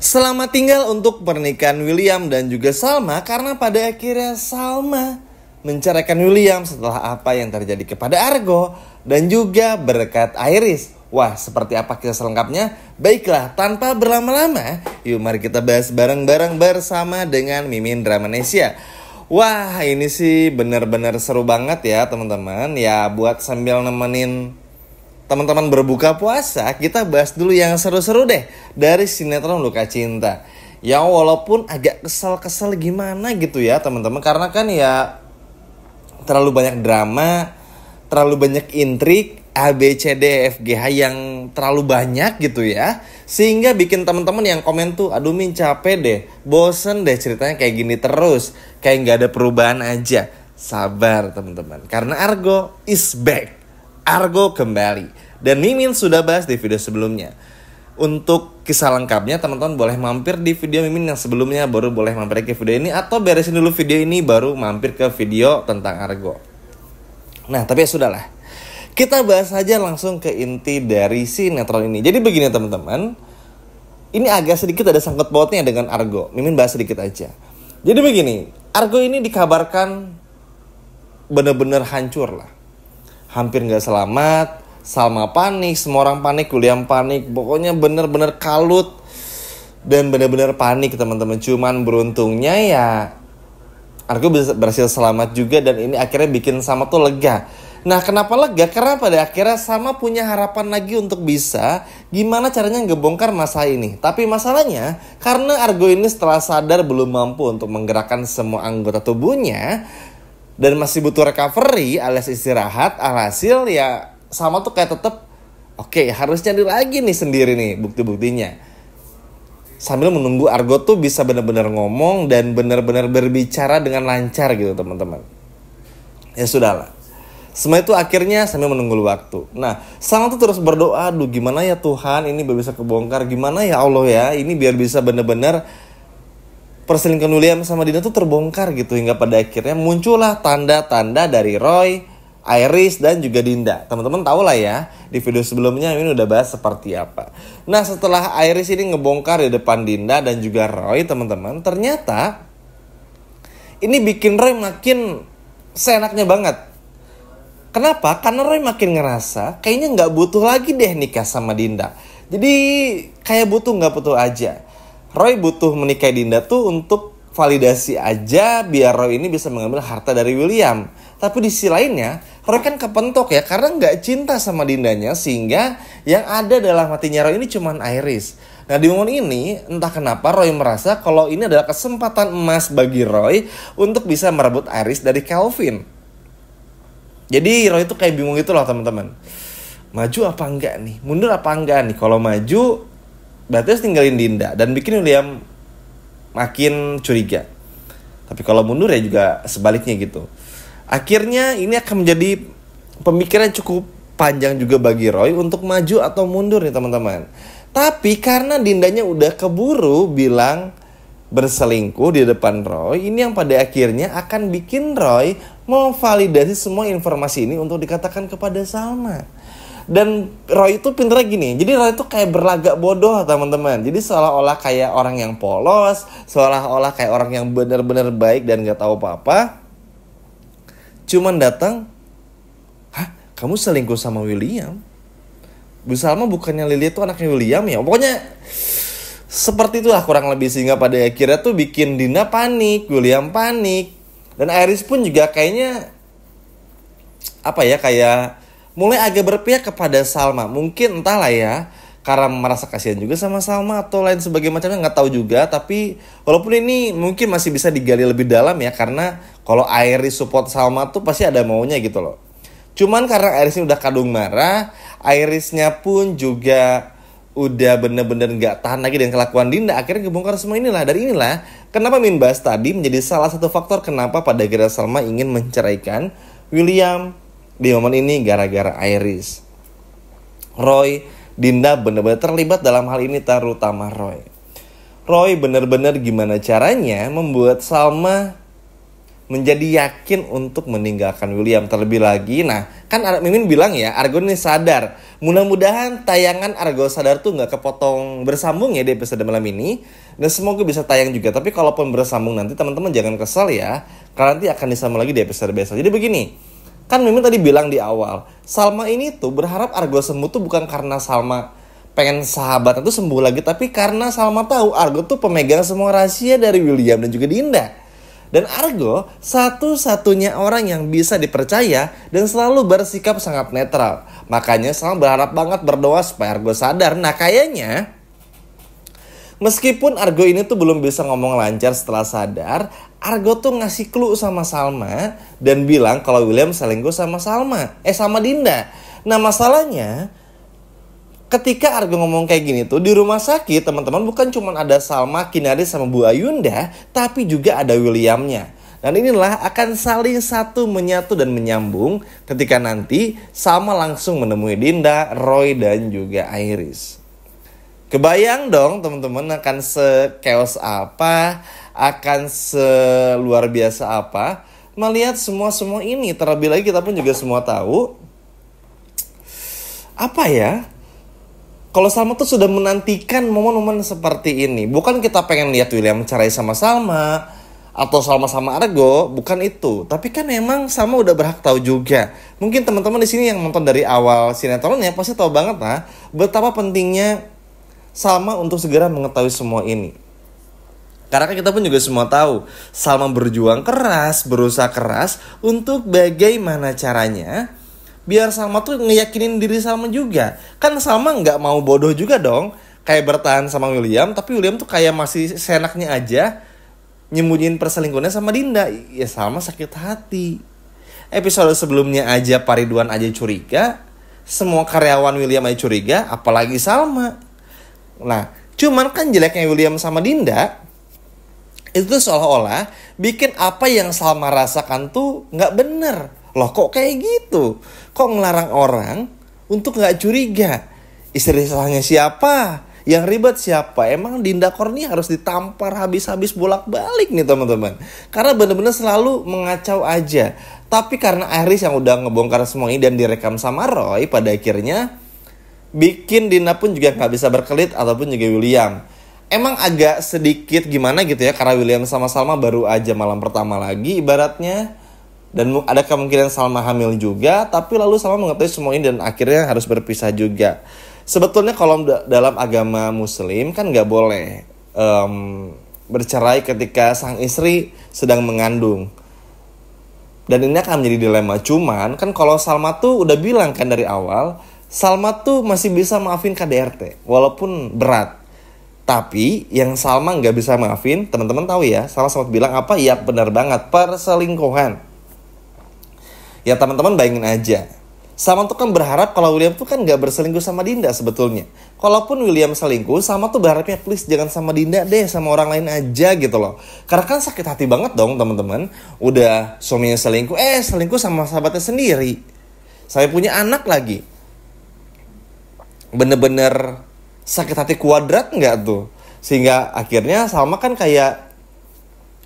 Selamat tinggal untuk pernikahan William dan juga Salma, karena pada akhirnya Salma menceraikan William setelah apa yang terjadi kepada Argo dan juga berkat Iris. Wah, seperti apa kisah selengkapnya? Baiklah, tanpa berlama-lama, yuk mari kita bahas bareng-bareng bersama dengan Mimin Dramanesia. Wah, ini sih bener-bener seru banget ya teman-teman. Ya buat sambil nemenin teman-teman berbuka puasa, kita bahas dulu yang seru-seru deh dari sinetron Luka Cinta. Ya walaupun agak kesel-kesel gimana gitu ya teman-teman, karena kan ya terlalu banyak drama, terlalu banyak intrik, A, B, C, D, F, G, H yang terlalu banyak gitu ya. Sehingga bikin teman-teman yang komen tuh, aduh Min capek deh, bosen deh ceritanya kayak gini terus, kayak gak ada perubahan aja. Sabar teman-teman, karena Argo is back. Argo kembali. Dan Mimin sudah bahas di video sebelumnya. Untuk kisah lengkapnya teman-teman boleh mampir di video Mimin yang sebelumnya, baru boleh mampir ke video ini, atau beresin dulu video ini baru mampir ke video tentang Argo. Nah tapi ya sudahlah, kita bahas aja langsung ke inti dari sinetron ini. Jadi begini teman-teman, ini agak sedikit ada sangkut pautnya dengan Argo. Mimin bahas sedikit aja. Jadi begini, Argo ini dikabarkan bener-bener hancur lah, hampir gak selamat. Salma panik, semua orang panik, William panik. Pokoknya bener-bener kalut dan bener-bener panik teman-teman. Cuman beruntungnya ya Argo berhasil selamat juga, dan ini akhirnya bikin Salma tuh lega. Nah kenapa lega? Karena pada akhirnya Salma punya harapan lagi untuk bisa gimana caranya ngebongkar masalah ini. Tapi masalahnya karena Argo ini setelah sadar belum mampu untuk menggerakkan semua anggota tubuhnya dan masih butuh recovery alias istirahat, alhasil ya Salma tuh kayak tetep oke, harus cari lagi nih sendiri nih bukti-buktinya, sambil menunggu Argo tuh bisa benar-benar ngomong dan benar-benar berbicara dengan lancar gitu teman-teman. Ya sudahlah, semua itu akhirnya sambil menunggu waktu. Nah Salma tuh terus berdoa, aduh gimana ya Tuhan ini biar bisa kebongkar, gimana ya Allah ya ini biar bisa benar-benar perselingkuhan William sama Dina tuh terbongkar gitu. Hingga pada akhirnya muncullah tanda-tanda dari Roy, Iris, dan juga Dinda. Teman-teman tahu lah ya, di video sebelumnya ini udah bahas seperti apa. Nah setelah Iris ini ngebongkar di depan Dinda dan juga Roy teman-teman, ternyata ini bikin Roy makin seenaknya banget. Kenapa? Karena Roy makin ngerasa kayaknya gak butuh lagi deh nikah sama Dinda. Jadi kayak gak butuh aja. Roy butuh menikahi Dinda tuh untuk validasi aja biar Roy ini bisa mengambil harta dari William. Tapi di sisi lainnya Roy kan kepentok ya, karena gak cinta sama Dindanya, sehingga yang ada dalam hatinya Roy ini cuman Iris. Nah di momen ini entah kenapa Roy merasa kalau ini adalah kesempatan emas bagi Roy untuk bisa merebut Iris dari Calvin. Jadi Roy itu kayak bingung gitu loh teman-teman, maju apa enggak nih, mundur apa enggak nih. Kalau maju berarti harus tinggalin Dinda dan bikin William makin curiga. Tapi kalau mundur ya juga sebaliknya gitu. Akhirnya ini akan menjadi pemikiran cukup panjang juga bagi Roy untuk maju atau mundur nih teman-teman. Tapi karena Dindanya udah keburu bilang berselingkuh di depan Roy, ini yang pada akhirnya akan bikin Roy memvalidasi semua informasi ini untuk dikatakan kepada Salma. Dan Roy itu pinternya gini, jadi Roy itu kayak berlagak bodoh teman-teman. Jadi seolah-olah kayak orang yang polos, seolah-olah kayak orang yang benar-benar baik dan gak tahu apa-apa. Cuman datang, hah kamu selingkuh sama William? Bu Salma bukannya Lily itu anaknya William ya? Pokoknya seperti itulah kurang lebih, sehingga pada akhirnya tuh bikin Dina panik, William panik. Dan Iris pun juga kayaknya kayak mulai agak berpihak kepada Salma. Mungkin entahlah ya, karena merasa kasihan juga sama Salma atau lain sebagainya macamnya, nggak tahu juga. Tapi walaupun ini mungkin masih bisa digali lebih dalam ya, karena kalau Iris support Salma tuh pasti ada maunya gitu loh. Cuman karena Iris ini udah kadung marah, Irisnya pun juga udah bener-bener gak tahan lagi dengan kelakuan Dinda, akhirnya kebongkar semua inilah. Dan inilah kenapa Min bahas tadi menjadi salah satu faktor kenapa pada akhirnya Salma ingin menceraikan William di momen ini gara-gara Iris. Roy, Dinda bener-bener terlibat dalam hal ini, terutama Roy. Roy bener-bener gimana caranya membuat Salma menjadi yakin untuk meninggalkan William terlebih lagi. Nah kan Mimin bilang ya, Argo ini sadar Mudah-mudahan tayangan Argo Sadar tuh nggak kepotong bersambung ya di episode malam ini. Dan semoga bisa tayang juga. Tapi kalaupun bersambung nanti teman-teman jangan kesal ya. Karena nanti akan disambung lagi di episode besok. Jadi begini, kan Mimin tadi bilang di awal, Salma ini tuh berharap Argo sembuh tuh bukan karena Salma pengen sahabatnya tuh sembuh lagi. Tapi karena Salma tahu Argo tuh pemegang semua rahasia dari William dan juga Dinda. Dan Argo satu-satunya orang yang bisa dipercaya dan selalu bersikap sangat netral. Makanya Salma berharap banget berdoa supaya Argo sadar. Nah kayaknya meskipun Argo ini tuh belum bisa ngomong lancar setelah sadar, Argo tuh ngasih clue sama Salma dan bilang kalau William selingkuh sama sama Dinda. Nah masalahnya ketika Argo ngomong kayak gini tuh di rumah sakit teman-teman bukan cuma ada Salma, Kinari sama Bu Ayunda, tapi juga ada Williamnya. Dan inilah akan saling satu menyatu dan menyambung ketika nanti Salma langsung menemui Dinda, Roy dan juga Iris. Kebayang dong teman-teman akan se-chaos apa, akan seluar biasa apa melihat semua ini. Terlebih lagi kita pun juga semua tahu apa ya, kalau Salma tuh sudah menantikan momen-momen seperti ini. Bukan kita pengen lihat William cerai sama Salma atau Salma sama Argo, bukan itu. Tapi kan memang Salma udah berhak tahu juga. Mungkin teman-teman di sini yang nonton dari awal sinetronnya pasti tahu banget lah betapa pentingnya Salma untuk segera mengetahui semua ini. Karena kan kita pun juga semua tahu Salma berjuang keras, berusaha keras untuk bagaimana caranya biar Salma tuh ngeyakinin diri Salma juga. Kan Salma gak mau bodoh juga dong, kayak bertahan sama William, tapi William tuh kayak masih senaknya aja nyembunyiin perselingkuhannya sama Dinda. Ya Salma sakit hati. Episode sebelumnya aja Pak Ridwan aja curiga, semua karyawan William aja curiga, apalagi Salma. Nah cuman kan jeleknya William sama Dinda itu tuh seolah-olah bikin apa yang Salma rasakan tuh gak bener. Loh kok kayak gitu? Kok ngelarang orang untuk gak curiga? Istri salahnya siapa? Yang ribet siapa? Emang Dinda Korni harus ditampar habis-habis bolak-balik nih teman-teman. Karena bener-bener selalu mengacau aja. Tapi karena Iris yang udah ngebongkar semua ini dan direkam sama Roy, pada akhirnya bikin Dinda pun juga gak bisa berkelit ataupun juga William. Emang agak sedikit gimana gitu ya, karena William sama Salma baru aja malam pertama lagi ibaratnya. Dan ada kemungkinan Salma hamil juga, tapi lalu Salma mengetahui semua ini dan akhirnya harus berpisah juga. Sebetulnya kalau dalam agama Muslim kan gak boleh bercerai ketika sang istri sedang mengandung. Dan ini akan menjadi dilema. Cuman kan kalau Salma tuh udah bilang kan dari awal, Salma tuh masih bisa maafin KDRT walaupun berat. Tapi yang Salma gak bisa maafin, teman-teman tahu ya, Salma sempat bilang apa? Ya benar banget, perselingkuhan. Ya teman-teman bayangin aja, Salma tuh kan berharap kalau William tuh kan gak berselingkuh sama Dinda sebetulnya. Kalaupun William selingkuh, Salma tuh berharapnya please jangan sama Dinda deh, sama orang lain aja gitu loh. Karena kan sakit hati banget dong teman-teman. Udah suaminya selingkuh, selingkuh sama sahabatnya sendiri. Saya punya anak lagi. Bener-bener sakit hati kuadrat gak tuh? Sehingga akhirnya Salma kan kayak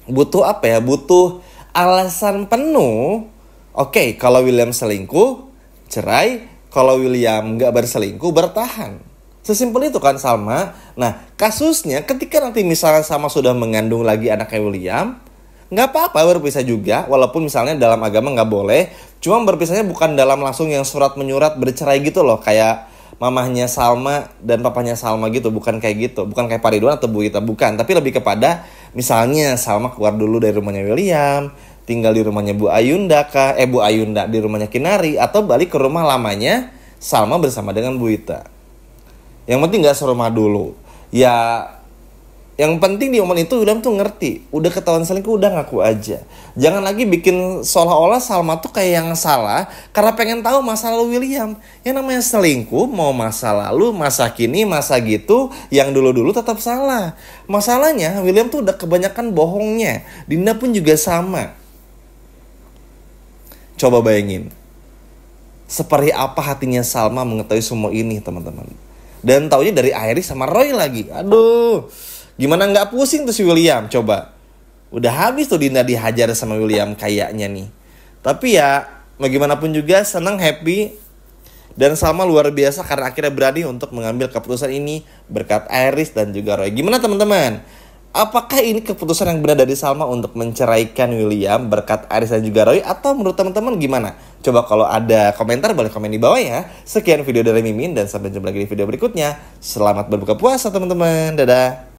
butuh apa ya, butuh alasan penuh. Oke, kalau William selingkuh, cerai. Kalau William gak berselingkuh, bertahan. Sesimpel itu kan Salma. Nah, kasusnya ketika nanti misalnya Salma sudah mengandung lagi anaknya William, gak apa-apa berpisah juga. Walaupun misalnya dalam agama gak boleh. Cuma berpisahnya bukan dalam langsung yang surat menyurat bercerai gitu loh. Kayak mamahnya Salma dan papanya Salma gitu. Bukan kayak gitu. Bukan kayak Pak Ridwan atau Bu Ita. Bukan. Tapi lebih kepada misalnya Salma keluar dulu dari rumahnya William, tinggal di rumahnya Bu Ayunda kah? Bu Ayunda di rumahnya Kinari, atau balik ke rumah lamanya Salma bersama dengan Bu Ita. Yang penting gak serumah dulu. Ya, yang penting di momen itu William tuh ngerti, udah ketahuan selingkuh udah ngaku aja. Jangan lagi bikin seolah-olah Salma tuh kayak yang salah karena pengen tahu masa lalu William. Yang namanya selingkuh mau masa lalu, masa kini, masa gitu, yang dulu-dulu tetap salah. Masalahnya William tuh udah kebanyakan bohongnya. Dinda pun juga sama. Coba bayangin, seperti apa hatinya Salma mengetahui semua ini teman-teman. Dan taunya dari Iris sama Roy lagi. Aduh, gimana gak pusing tuh si William, coba. Udah habis tuh Dinda dihajar sama William kayaknya nih. Tapi ya, bagaimanapun juga senang, happy. Dan Salma luar biasa karena akhirnya berani untuk mengambil keputusan ini berkat Iris dan juga Roy. Gimana teman-teman? Apakah ini keputusan yang benar dari Salma untuk menceraikan William berkat Iris dan juga Roy? Atau menurut teman-teman gimana? Coba kalau ada komentar boleh komen di bawah ya. Sekian video dari Mimin dan sampai jumpa lagi di video berikutnya. Selamat berbuka puasa teman-teman. Dadah.